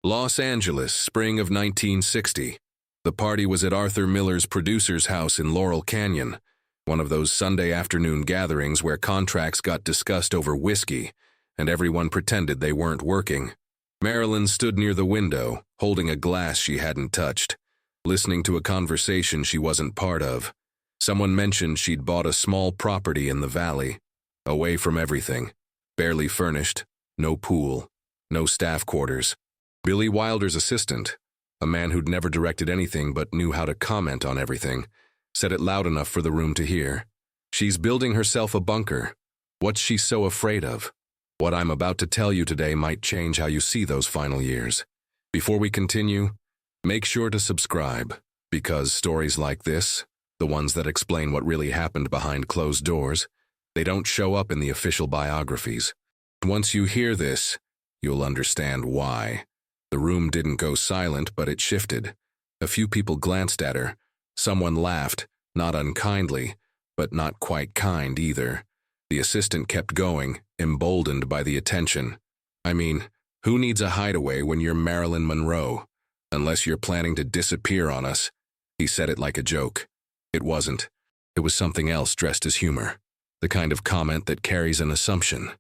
Los Angeles, spring of 1960. The party was at Arthur Miller's producer's house in Laurel Canyon, one of those Sunday afternoon gatherings where contracts got discussed over whiskey, and everyone pretended they weren't working. Marilyn stood near the window, holding a glass she hadn't touched, listening to a conversation she wasn't part of. Someone mentioned she'd bought a small property in the valley, away from everything, barely furnished, no pool, no staff quarters. Billy Wilder's assistant, a man who'd never directed anything but knew how to comment on everything, said it loud enough for the room to hear. She's building herself a bunker. What's she so afraid of? What I'm about to tell you today might change how you see those final years. Before we continue, make sure to subscribe, because stories like this, the ones that explain what really happened behind closed doors, they don't show up in the official biographies. Once you hear this, you'll understand why. The room didn't go silent, but it shifted. A few people glanced at her. Someone laughed, not unkindly, but not quite kind either. The assistant kept going, emboldened by the attention. I mean, who needs a hideaway when you're Marilyn Monroe? Unless you're planning to disappear on us. He said it like a joke. It wasn't. It was something else dressed as humor. The kind of comment that carries an assumption.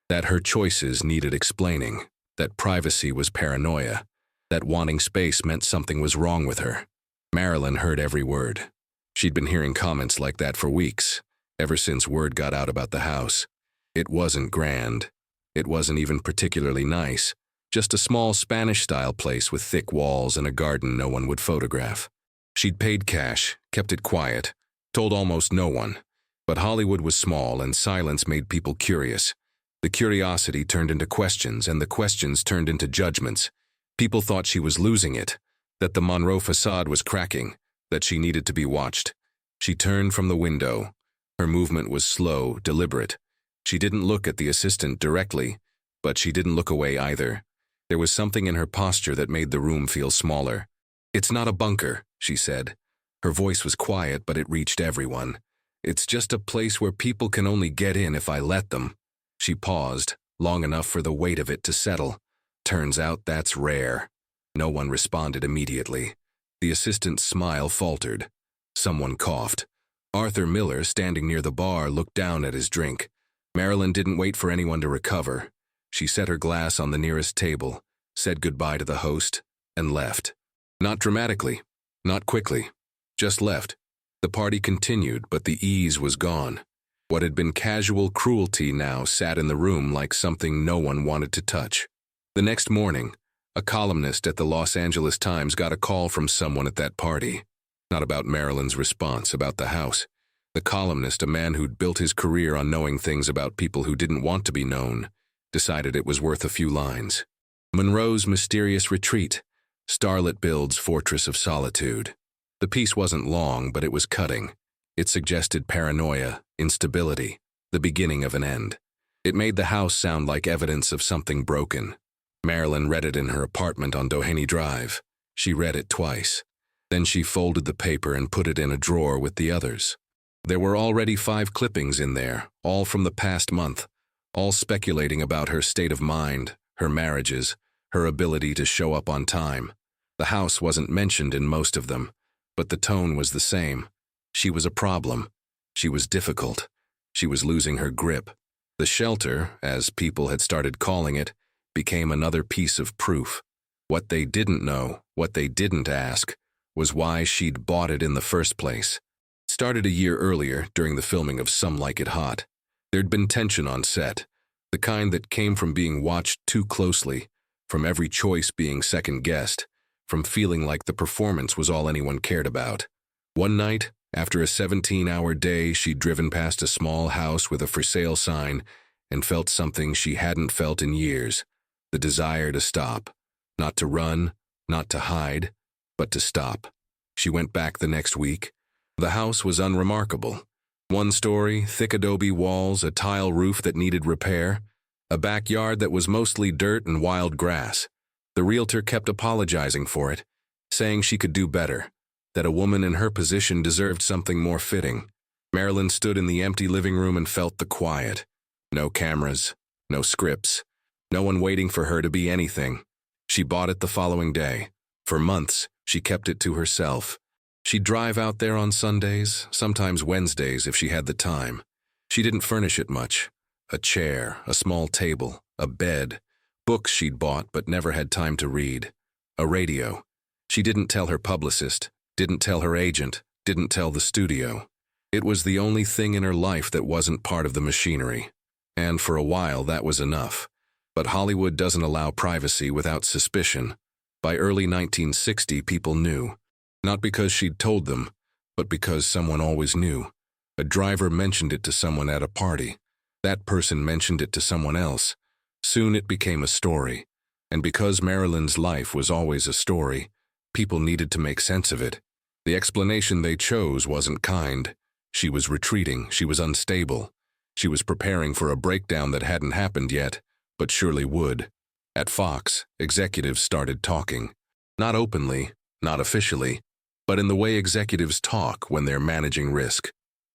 That her choices needed explaining. That privacy was paranoia. That wanting space meant something was wrong with her. Marilyn heard every word. She'd been hearing comments like that for weeks, ever since word got out about the house. It wasn't grand. It wasn't even particularly nice. Just a small Spanish-style place with thick walls and a garden no one would photograph. She'd paid cash, kept it quiet, told almost no one. But Hollywood was small and silence made people curious. The curiosity turned into questions, and the questions turned into judgments. People thought she was losing it, that the Monroe facade was cracking, that she needed to be watched. She turned from the window. Her movement was slow, deliberate. She didn't look at the assistant directly, but she didn't look away either. There was something in her posture that made the room feel smaller. "It's not a bunker," she said. Her voice was quiet, but it reached everyone. "It's just a place where people can only get in if I let them." She paused, long enough for the weight of it to settle. Turns out that's rare. No one responded immediately. The assistant's smile faltered. Someone coughed. Arthur Miller, standing near the bar, looked down at his drink. Marilyn didn't wait for anyone to recover. She set her glass on the nearest table, said goodbye to the host, and left. Not dramatically, not quickly, just left. The party continued, but the ease was gone. What had been casual cruelty now sat in the room like something no one wanted to touch. The next morning, a columnist at the Los Angeles Times got a call from someone at that party. Not about Marilyn's response, about the house. The columnist, a man who'd built his career on knowing things about people who didn't want to be known, decided it was worth a few lines. Monroe's mysterious retreat, starlet builds fortress of solitude. The piece wasn't long, but it was cutting. It suggested paranoia, instability, the beginning of an end. It made the house sound like evidence of something broken. Marilyn read it in her apartment on Doheny Drive. She read it twice. Then she folded the paper and put it in a drawer with the others. There were already 5 clippings in there, all from the past month, all speculating about her state of mind, her marriages, her ability to show up on time. The house wasn't mentioned in most of them, but the tone was the same. She was a problem. She was difficult. She was losing her grip. The shelter, as people had started calling it, became another piece of proof. What they didn't know, what they didn't ask, was why she'd bought it in the first place. It started a year earlier, during the filming of Some Like It Hot. There'd been tension on set, the kind that came from being watched too closely, from every choice being second-guessed, from feeling like the performance was all anyone cared about. One night, after a 17-hour day, she'd driven past a small house with a for sale sign and felt something she hadn't felt in years, the desire to stop, not to run, not to hide, but to stop. She went back the next week. The house was unremarkable. One story, thick adobe walls, a tile roof that needed repair, a backyard that was mostly dirt and wild grass. The realtor kept apologizing for it, saying she could do better, that a woman in her position deserved something more fitting. Marilyn stood in the empty living room and felt the quiet. No cameras, no scripts, no one waiting for her to be anything. She bought it the following day. For months, she kept it to herself. She'd drive out there on Sundays, sometimes Wednesdays if she had the time. She didn't furnish it much. A chair, a small table, a bed, books she'd bought but never had time to read, a radio. She didn't tell her publicist, didn't tell her agent, didn't tell the studio. It was the only thing in her life that wasn't part of the machinery. And for a while that was enough. But Hollywood doesn't allow privacy without suspicion. By early 1960, people knew. Not because she'd told them, but because someone always knew. A driver mentioned it to someone at a party. That person mentioned it to someone else. Soon it became a story. And because Marilyn's life was always a story, people needed to make sense of it. The explanation they chose wasn't kind. She was retreating, she was unstable. She was preparing for a breakdown that hadn't happened yet, but surely would. At Fox, executives started talking. Not openly, not officially, but in the way executives talk when they're managing risk.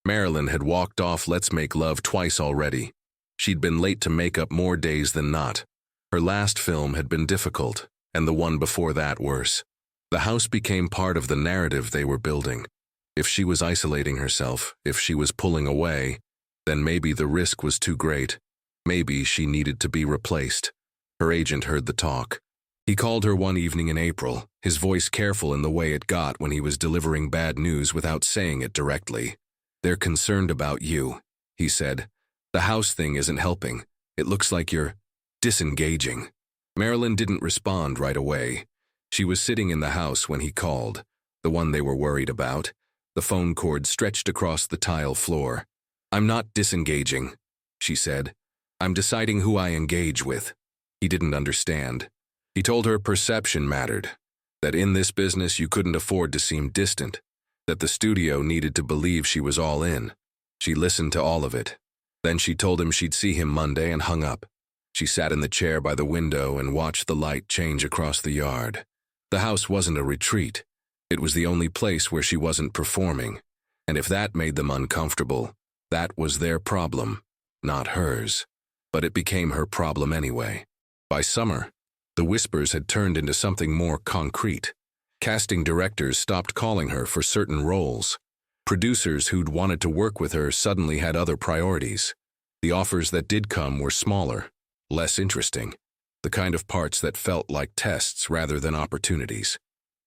Marilyn had walked off Let's Make Love twice already. She'd been late to makeup more days than not. Her last film had been difficult, and the one before that worse. The house became part of the narrative they were building. If she was isolating herself, if she was pulling away, then maybe the risk was too great. Maybe she needed to be replaced. Her agent heard the talk. He called her one evening in April, his voice careful in the way it got when he was delivering bad news without saying it directly. "They're concerned about you," he said. "The house thing isn't helping. It looks like you're disengaging." Marilyn didn't respond right away. She was sitting in the house when he called, the one they were worried about. The phone cord stretched across the tile floor. "I'm not disengaging," she said. "I'm deciding who I engage with." He didn't understand. He told her perception mattered, that in this business you couldn't afford to seem distant, that the studio needed to believe she was all in. She listened to all of it. Then she told him she'd see him Monday and hung up. She sat in the chair by the window and watched the light change across the yard. The house wasn't a retreat. It was the only place where she wasn't performing. And if that made them uncomfortable, that was their problem, not hers. But it became her problem anyway. By summer, the whispers had turned into something more concrete. Casting directors stopped calling her for certain roles. Producers who'd wanted to work with her suddenly had other priorities. The offers that did come were smaller, less interesting, the kind of parts that felt like tests rather than opportunities.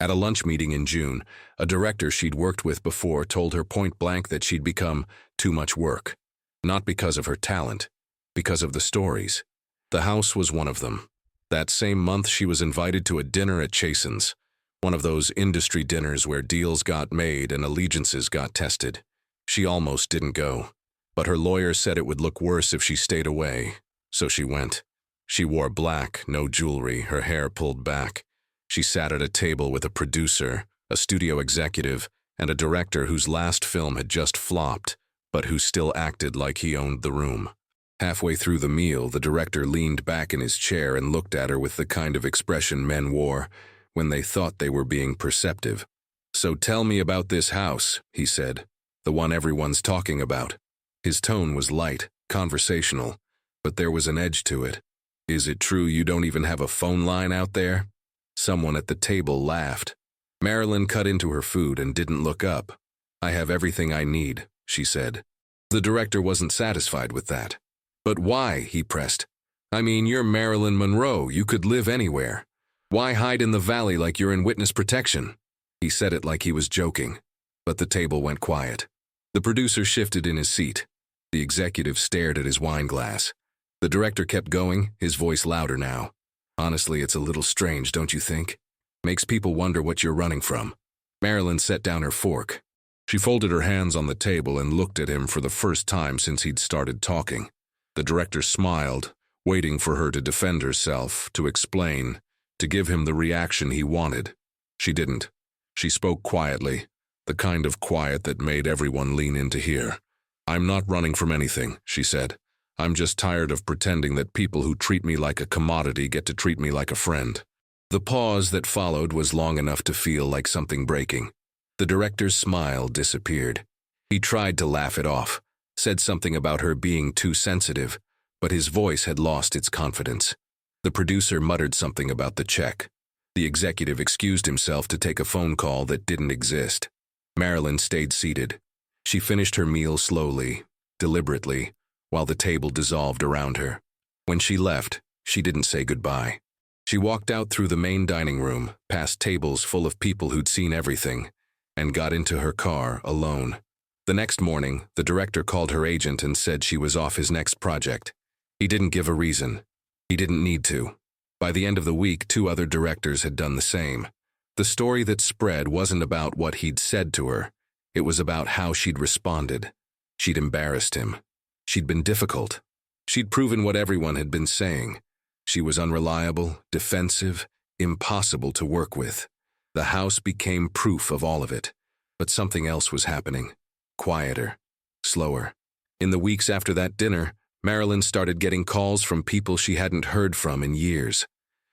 At a lunch meeting in June, a director she'd worked with before told her point blank that she'd become too much work. Not because of her talent, because of the stories. The house was one of them. That same month, she was invited to a dinner at Chasen's, one of those industry dinners where deals got made and allegiances got tested. She almost didn't go, but her lawyer said it would look worse if she stayed away, so she went. She wore black, no jewelry, her hair pulled back. She sat at a table with a producer, a studio executive, and a director whose last film had just flopped, but who still acted like he owned the room. Halfway through the meal, the director leaned back in his chair and looked at her with the kind of expression men wore when they thought they were being perceptive. "So tell me about this house," he said, "the one everyone's talking about." His tone was light, conversational, but there was an edge to it. "Is it true you don't even have a phone line out there?" Someone at the table laughed. Marilyn cut into her food and didn't look up. "I have everything I need," she said. The director wasn't satisfied with that. "But why?" he pressed. "I mean, you're Marilyn Monroe. You could live anywhere. Why hide in the valley like you're in witness protection?" He said it like he was joking, but the table went quiet. The producer shifted in his seat. The executive stared at his wine glass. The director kept going, his voice louder now. "Honestly, it's a little strange, don't you think? Makes people wonder what you're running from." Marilyn set down her fork. She folded her hands on the table and looked at him for the first time since he'd started talking. The director smiled, waiting for her to defend herself, to explain, to give him the reaction he wanted. She didn't. She spoke quietly, the kind of quiet that made everyone lean in to hear. "I'm not running from anything," she said. "I'm just tired of pretending that people who treat me like a commodity get to treat me like a friend." The pause that followed was long enough to feel like something breaking. The director's smile disappeared. He tried to laugh it off, said something about her being too sensitive, but his voice had lost its confidence. The producer muttered something about the check. The executive excused himself to take a phone call that didn't exist. Marilyn stayed seated. She finished her meal slowly, deliberately, while the table dissolved around her. When she left, she didn't say goodbye. She walked out through the main dining room, past tables full of people who'd seen everything, and got into her car alone. The next morning, the director called her agent and said she was off his next project. He didn't give a reason. He didn't need to. By the end of the week, 2 other directors had done the same. The story that spread wasn't about what he'd said to her. It was about how she'd responded. She'd embarrassed him. She'd been difficult. She'd proven what everyone had been saying. She was unreliable, defensive, impossible to work with. The house became proof of all of it. But something else was happening. Quieter. Slower. In the weeks after that dinner, Marilyn started getting calls from people she hadn't heard from in years.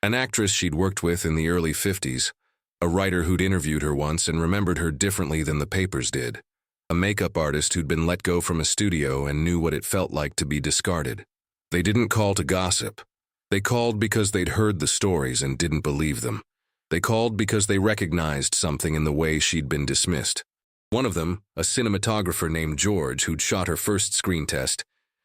An actress she'd worked with in the early 50s, a writer who'd interviewed her once and remembered her differently than the papers did, a makeup artist who'd been let go from a studio and knew what it felt like to be discarded. They didn't call to gossip. They called because they'd heard the stories and didn't believe them. They called because they recognized something in the way she'd been dismissed. One of them, a cinematographer named George who'd shot her first screen test,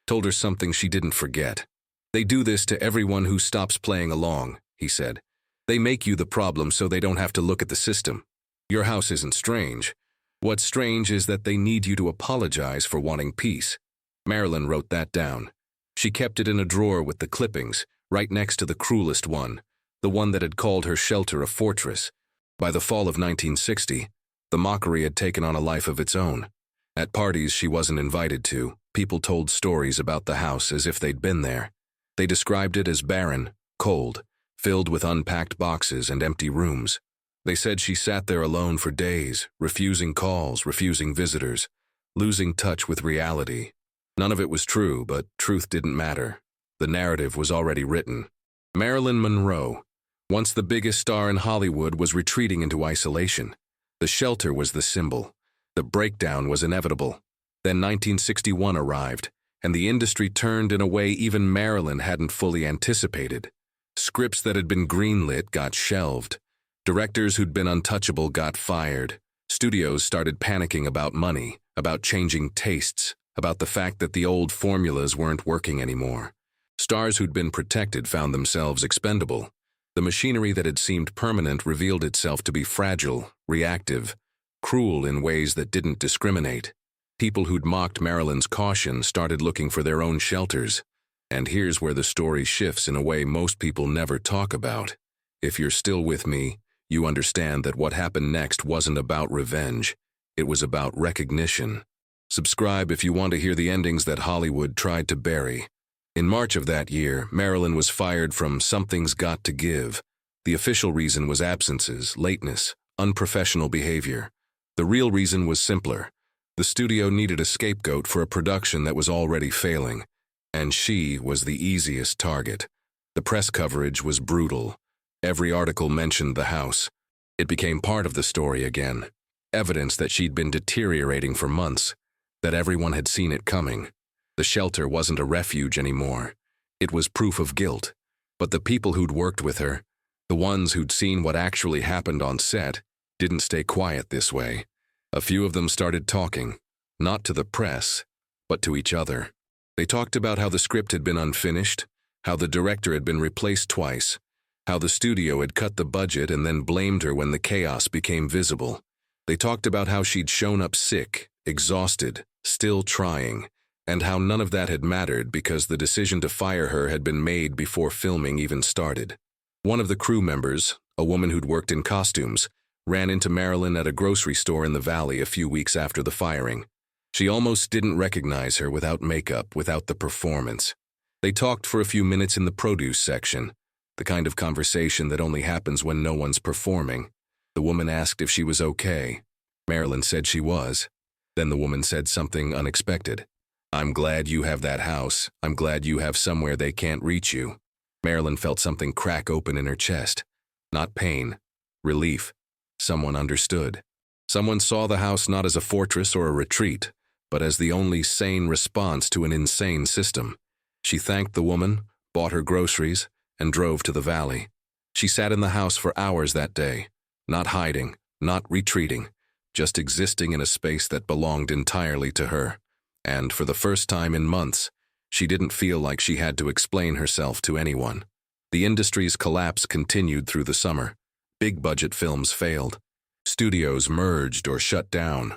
told her something she didn't forget. "They do this to everyone who stops playing along," he said. "They make you the problem so they don't have to look at the system. Your house isn't strange. What's strange is that they need you to apologize for wanting peace." Marilyn wrote that down. She kept it in a drawer with the clippings, right next to the cruelest one, the one that had called her shelter a fortress. By the fall of 1960, the mockery had taken on a life of its own. At parties she wasn't invited to, people told stories about the house as if they'd been there. They described it as barren, cold, filled with unpacked boxes and empty rooms. They said she sat there alone for days, refusing calls, refusing visitors, losing touch with reality. None of it was true, but truth didn't matter. The narrative was already written. Marilyn Monroe, once the biggest star in Hollywood, was retreating into isolation. The shelter was the symbol. The breakdown was inevitable. Then 1961 arrived, and the industry turned in a way even Marilyn hadn't fully anticipated. Scripts that had been greenlit got shelved. Directors who'd been untouchable got fired. Studios started panicking about money, about changing tastes, about the fact that the old formulas weren't working anymore. Stars who'd been protected found themselves expendable. The machinery that had seemed permanent revealed itself to be fragile, reactive, cruel in ways that didn't discriminate. People who'd mocked Marilyn's caution started looking for their own shelters. And here's where the story shifts in a way most people never talk about. If you're still with me, you understand that what happened next wasn't about revenge. It was about recognition. Subscribe if you want to hear the endings that Hollywood tried to bury. In March of that year, Marilyn was fired from Something's Got to Give. The official reason was absences, lateness, unprofessional behavior. The real reason was simpler. The studio needed a scapegoat for a production that was already failing, and she was the easiest target. The press coverage was brutal. Every article mentioned the house. It became part of the story again, evidence that she'd been deteriorating for months, that everyone had seen it coming. The shelter wasn't a refuge anymore. It was proof of guilt. But the people who'd worked with her, the ones who'd seen what actually happened on set, didn't stay quiet this way. A few of them started talking, not to the press, but to each other. They talked about how the script had been unfinished, how the director had been replaced twice, how the studio had cut the budget and then blamed her when the chaos became visible. They talked about how she'd shown up sick, exhausted, still trying, and how none of that had mattered because the decision to fire her had been made before filming even started. One of the crew members, a woman who'd worked in costumes, ran into Marilyn at a grocery store in the valley a few weeks after the firing. She almost didn't recognize her without makeup, without the performance. They talked for a few minutes in the produce section, the kind of conversation that only happens when no one's performing. The woman asked if she was okay. Marilyn said she was. Then the woman said something unexpected. "I'm glad you have that house. I'm glad you have somewhere they can't reach you." Marilyn felt something crack open in her chest. Not pain, relief. Someone understood. Someone saw the house not as a fortress or a retreat, but as the only sane response to an insane system. She thanked the woman, bought her groceries, and drove to the valley. She sat in the house for hours that day, not hiding, not retreating, just existing in a space that belonged entirely to her. And for the first time in months, she didn't feel like she had to explain herself to anyone. The industry's collapse continued through the summer. Big-budget films failed. Studios merged or shut down.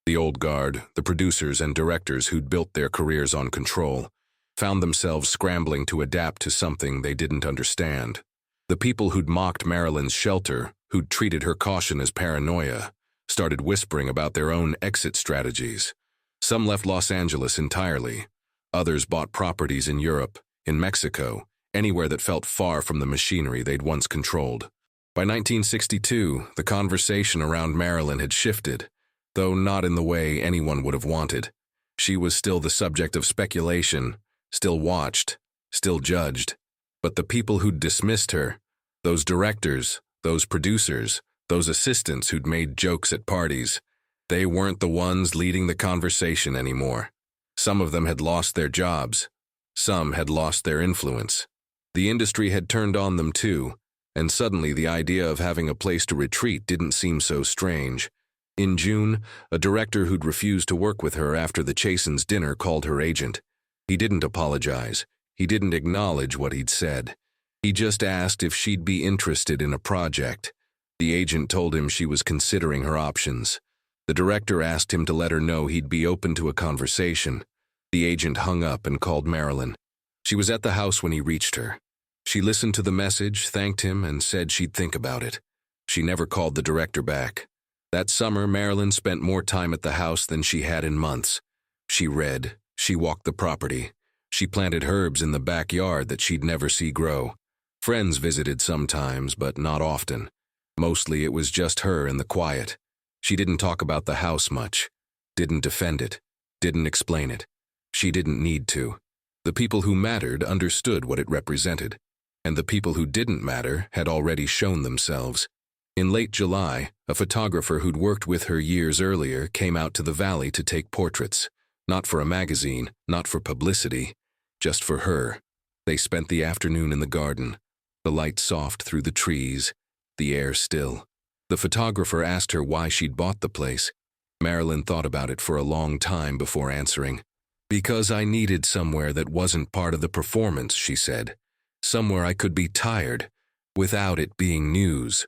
The old guard, the producers and directors who'd built their careers on control, found themselves scrambling to adapt to something they didn't understand. The people who'd mocked Marilyn's shelter, who'd treated her caution as paranoia, started whispering about their own exit strategies. Some left Los Angeles entirely. Others bought properties in Europe, in Mexico, anywhere that felt far from the machinery they'd once controlled. By 1962, the conversation around Marilyn had shifted, though not in the way anyone would have wanted. She was still the subject of speculation, still watched, still judged. But the people who'd dismissed her, those directors, those producers, those assistants who'd made jokes at parties, they weren't the ones leading the conversation anymore. Some of them had lost their jobs. Some had lost their influence. The industry had turned on them too, and suddenly the idea of having a place to retreat didn't seem so strange. In June, a director who'd refused to work with her after the Chasen's dinner called her agent. He didn't apologize. He didn't acknowledge what he'd said. He just asked if she'd be interested in a project. The agent told him she was considering her options. The director asked him to let her know he'd be open to a conversation. The agent hung up and called Marilyn. She was at the house when he reached her. She listened to the message, thanked him, and said she'd think about it. She never called the director back. That summer, Marilyn spent more time at the house than she had in months. She read. She walked the property. She planted herbs in the backyard that she'd never see grow. Friends visited sometimes, but not often. Mostly it was just her in the quiet. She didn't talk about the house much. Didn't defend it. Didn't explain it. She didn't need to. The people who mattered understood what it represented, and the people who didn't matter had already shown themselves. In late July, a photographer who'd worked with her years earlier came out to the valley to take portraits. Not for a magazine, not for publicity, just for her. They spent the afternoon in the garden, the light soft through the trees, the air still. The photographer asked her why she'd bought the place. Marilyn thought about it for a long time before answering. "Because I needed somewhere that wasn't part of the performance," she said. "Somewhere I could be tired, without it being news."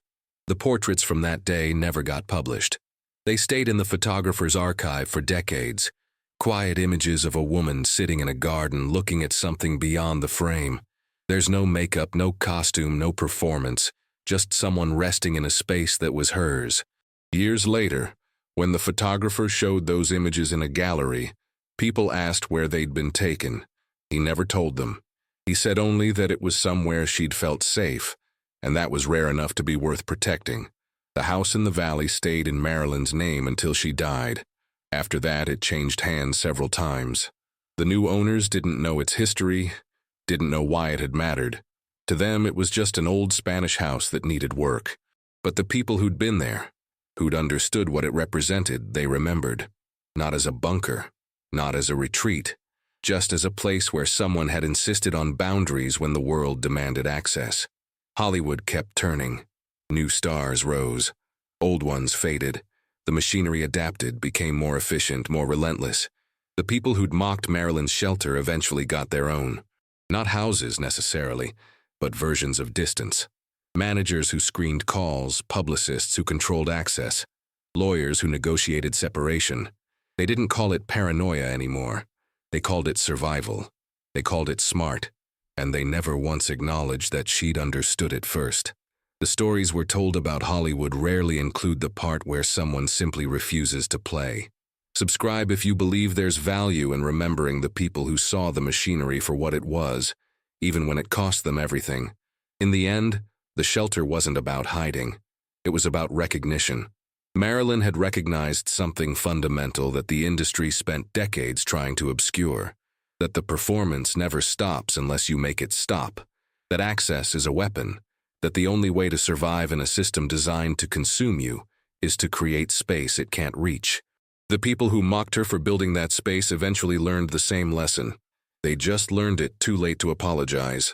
The portraits from that day never got published. They stayed in the photographer's archive for decades. Quiet images of a woman sitting in a garden looking at something beyond the frame. There's no makeup, no costume, no performance, just someone resting in a space that was hers. Years later, when the photographer showed those images in a gallery, people asked where they'd been taken. He never told them. He said only that it was somewhere she'd felt safe, and that was rare enough to be worth protecting. The house in the valley stayed in Marilyn's name until she died. After that, it changed hands several times. The new owners didn't know its history, didn't know why it had mattered. To them, it was just an old Spanish house that needed work. But the people who'd been there, who'd understood what it represented, they remembered. Not as a bunker, not as a retreat, just as a place where someone had insisted on boundaries when the world demanded access. Hollywood kept turning. New stars rose. Old ones faded. The machinery adapted, became more efficient, more relentless. The people who'd mocked Marilyn's shelter eventually got their own. Not houses, necessarily, but versions of distance. Managers who screened calls, publicists who controlled access, lawyers who negotiated separation. They didn't call it paranoia anymore. They called it survival. They called it smart. And they never once acknowledged that she'd understood it first. The stories we're told about Hollywood rarely include the part where someone simply refuses to play. Subscribe if you believe there's value in remembering the people who saw the machinery for what it was, even when it cost them everything. In the end, the shelter wasn't about hiding. It was about recognition. Marilyn had recognized something fundamental that the industry spent decades trying to obscure. That the performance never stops unless you make it stop. That access is a weapon. That the only way to survive in a system designed to consume you is to create space it can't reach. The people who mocked her for building that space eventually learned the same lesson. They just learned it too late to apologize.